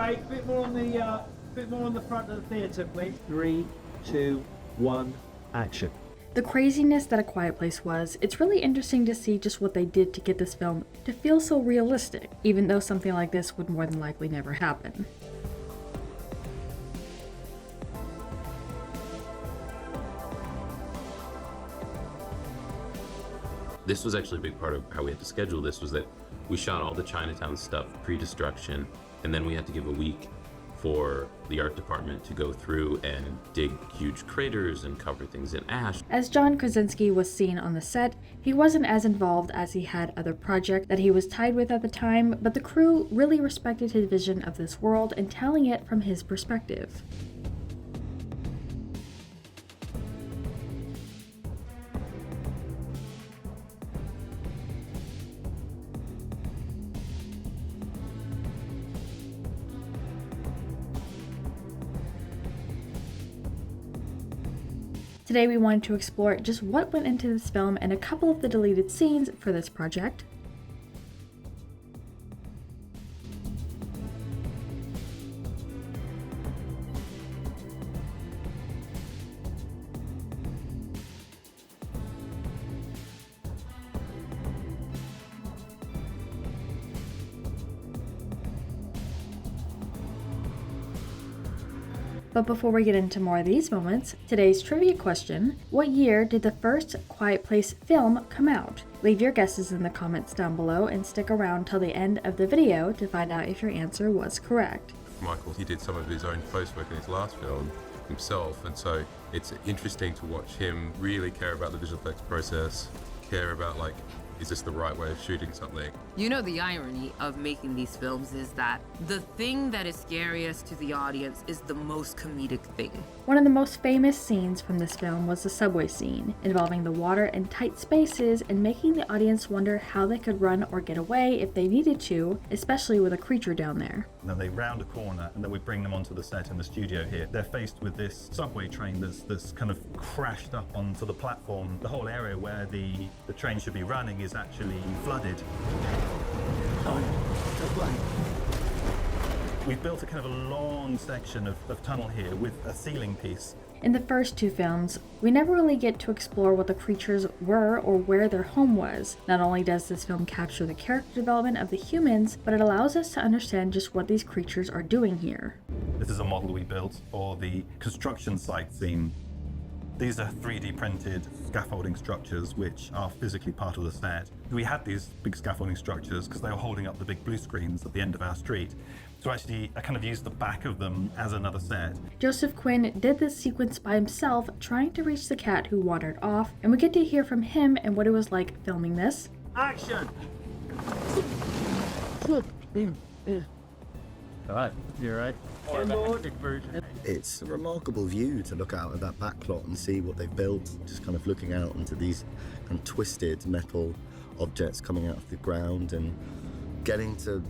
great. Bit more on the front of the theatre, please. 3, 2, 1, action. The craziness that A Quiet Place was, it's really interesting to see just what they did to get this film to feel so realistic, even though something like this would more than likely never happen. This was actually a big part of how we had to schedule this, was that we shot all the Chinatown stuff pre-destruction, and then we had to give a week for the art department to go through and dig huge craters and cover things in ash. As John Krasinski was seen on the set, he wasn't as involved as he had other projects that he was tied with at the time, but the crew really respected his vision of this world and telling it from his perspective. Today we wanted to explore just what went into this film and a couple of the deleted scenes for this project. But before we get into more of these moments, today's trivia question: what year did the first Quiet Place film come out? Leave your guesses in the comments down below and stick around till the end of the video to find out if your answer was correct. Michael, he did some of his own post-work in his last film himself, and so it's interesting to watch him really care about the visual effects process, care about, like, is this the right way of shooting something? You know, the irony of making these films is that the thing that is scariest to the audience is the most comedic thing. One of the most famous scenes from this film was the subway scene, involving the water and tight spaces and making the audience wonder how they could run or get away if they needed to, especially with a creature down there. And then they round a corner and then we bring them onto the set in the studio here. They're faced with this subway train that's kind of crashed up onto the platform. The whole area where the train should be running is actually flooded. We've built a kind of a long section of tunnel here with a ceiling piece. In the first two films, we never really get to explore what the creatures were or where their home was. Not only does this film capture the character development of the humans, but it allows us to understand just what these creatures are doing here. This is a model we built for the construction site scene. These are 3D printed scaffolding structures which are physically part of the set. We had these big scaffolding structures because they were holding up the big blue screens at the end of our street. So actually, I kind of used the back of them as another set. Joseph Quinn did this sequence by himself, trying to reach the cat who wandered off, and we get to hear from him and what it was like filming this. Action! Alright, you're right. It's a remarkable view to look out at that backplot and see what they've built, just kind of looking out into these kind of twisted metal objects coming out of the ground and getting to,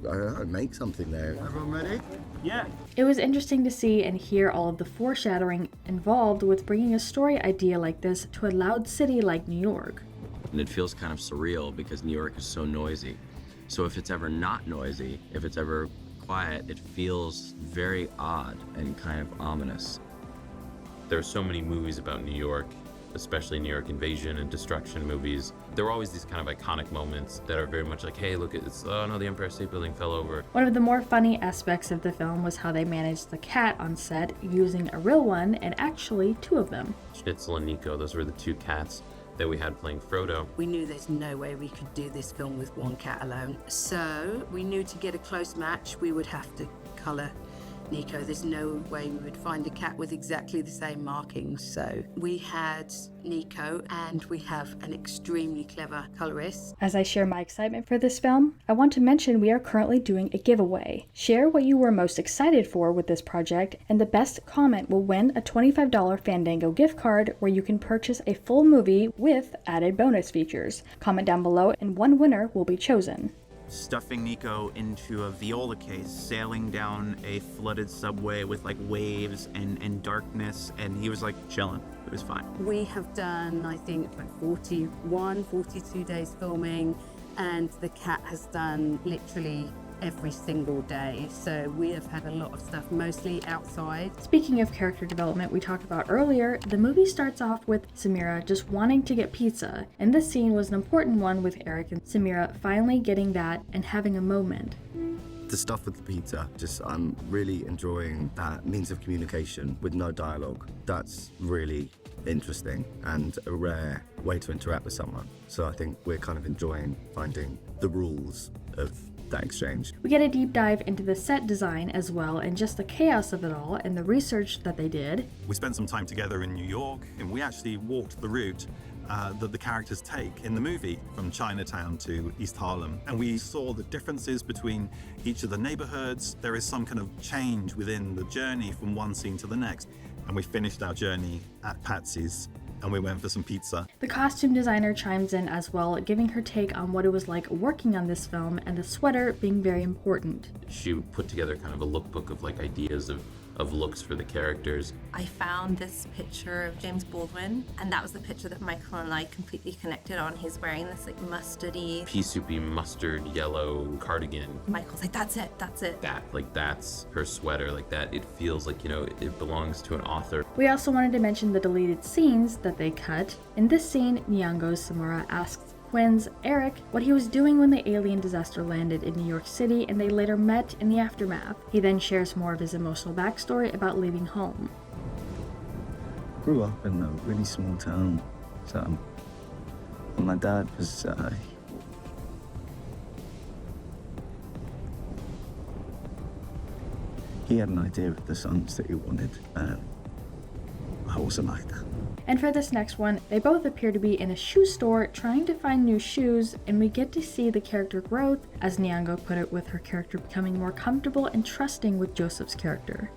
I don't know, make something there. Everyone ready? Yeah. It was interesting to see and hear all of the foreshadowing involved with bringing a story idea like this to a loud city like New York. And it feels kind of surreal because New York is so noisy. So if it's ever not noisy, if it's ever quiet, it feels very odd and kind of ominous. There are so many movies about New York, especially New York invasion and destruction movies. There are always these kind of iconic moments that are very much like, hey, look, oh no, the Empire State Building fell over. One of the more funny aspects of the film was how they managed the cat on set using a real one, and actually two of them. Schnitzel and Nico, those were the two cats that we had playing Frodo. We knew there's no way we could do this film with one cat alone. So we knew to get a close match, we would have to colour Nico. There's no way we would find a cat with exactly the same markings. So we had Nico, and we have an extremely clever colorist. As I share my excitement for this film, I want to mention we are currently doing a giveaway. Share what you were most excited for with this project, and the best comment will win a $25 Fandango gift card where you can purchase a full movie with added bonus features. Comment down below and one winner will be chosen. Stuffing Nico into a viola case, sailing down a flooded subway with like waves and darkness, and he was like chilling. It was fine. We have done, I think, like 42 days filming, and the cat has done literally every single day. So we have had a lot of stuff, mostly outside. Speaking of character development we talked about earlier, the movie starts off with Samira just wanting to get pizza, and this scene was an important one with Eric and Samira finally getting that and having a moment. The stuff with the pizza, I'm really enjoying that means of communication with no dialogue. That's really interesting and a rare way to interact with someone. So I think we're kind of enjoying finding the rules of that exchange. We get a deep dive into the set design as well and just the chaos of it all and the research that they did. We spent some time together in New York, and we actually walked the route that the characters take in the movie from Chinatown to East Harlem. And we saw the differences between each of the neighborhoods. There is some kind of change within the journey from one scene to the next. And we finished our journey at Patsy's and we went for some pizza. The costume designer chimes in as well, giving her take on what it was like working on this film and the sweater being very important. She put together kind of a lookbook of like ideas of looks for the characters. I found this picture of James Baldwin, and that was the picture that Michael and I completely connected on. He's wearing this like mustardy, pea soupy mustard yellow cardigan. Michael's like, that's it. That's her sweater, like that. It feels like, it belongs to an author. We also wanted to mention the deleted scenes that they cut. In this scene, Nyong'o's Samara asks Quinn's Eric what he was doing when the alien disaster landed in New York City and they later met in the aftermath. He then shares more of his emotional backstory about leaving home. Grew up in a really small town, so my dad was he had an idea of the stunts that he wanted, and I wasn't like that. And for this next one, they both appear to be in a shoe store trying to find new shoes, and we get to see the character growth, as Nyong'o put it, with her character becoming more comfortable and trusting with Joseph's character.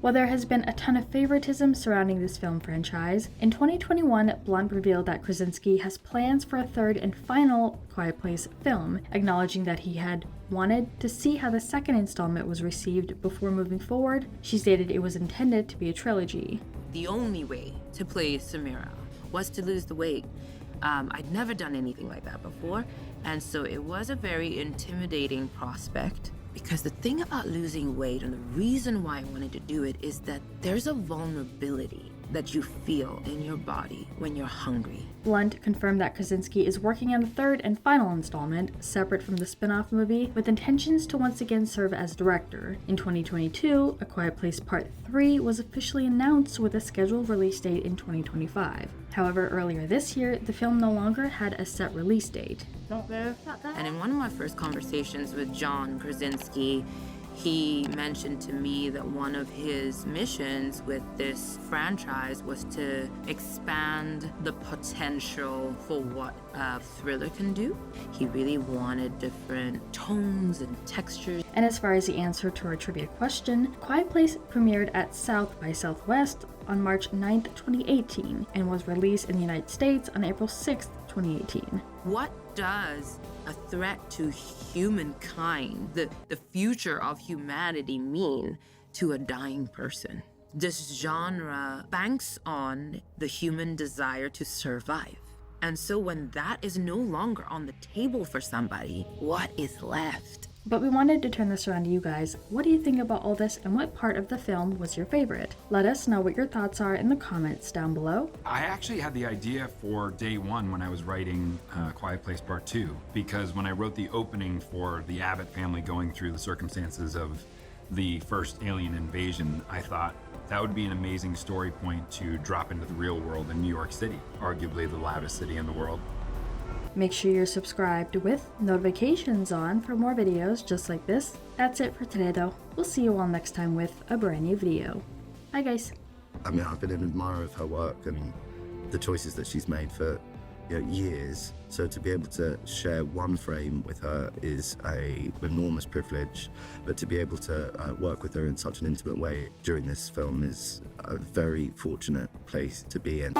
While there has been a ton of favoritism surrounding this film franchise, in 2021, Blunt revealed that Krasinski has plans for a third and final Quiet Place film, acknowledging that he had wanted to see how the second installment was received before moving forward. She stated it was intended to be a trilogy. The only way to play Samira was to lose the weight. I'd never done anything like that before, and so it was a very intimidating prospect. Because the thing about losing weight, and the reason why I wanted to do it, is that there's a vulnerability that you feel in your body when you're hungry. Blunt confirmed that Krasinski is working on a third and final installment, separate from the spin-off movie, with intentions to once again serve as director. In 2022, A Quiet Place Part 3 was officially announced with a scheduled release date in 2025. However, earlier this year, the film no longer had a set release date. Not there. And in one of my first conversations with John Krasinski, he mentioned to me that one of his missions with this franchise was to expand the potential for what a thriller can do. He really wanted different tones and textures. And as far as the answer to our trivia question, Quiet Place premiered at South by Southwest on March 9th, 2018, and was released in the United States on April 6th, 2018. What does a threat to humankind, the future of humanity, mean to a dying person? This genre banks on the human desire to survive. And so when that is no longer on the table for somebody, what is left? But we wanted to turn this around to you guys. What do you think about all this, and what part of the film was your favorite? Let us know what your thoughts are in the comments down below. I actually had the idea for day one when I was writing Quiet Place Part 2, because when I wrote the opening for the Abbott family going through the circumstances of the first alien invasion, I thought that would be an amazing story point to drop into the real world in New York City, arguably the loudest city in the world. Make sure you're subscribed with notifications on for more videos just like this. That's it for today though. We'll see you all next time with a brand new video. Bye guys. I mean, I've been an admirer of her work and the choices that she's made for years. So to be able to share one frame with her is an enormous privilege. But to be able to work with her in such an intimate way during this film is a very fortunate place to be in.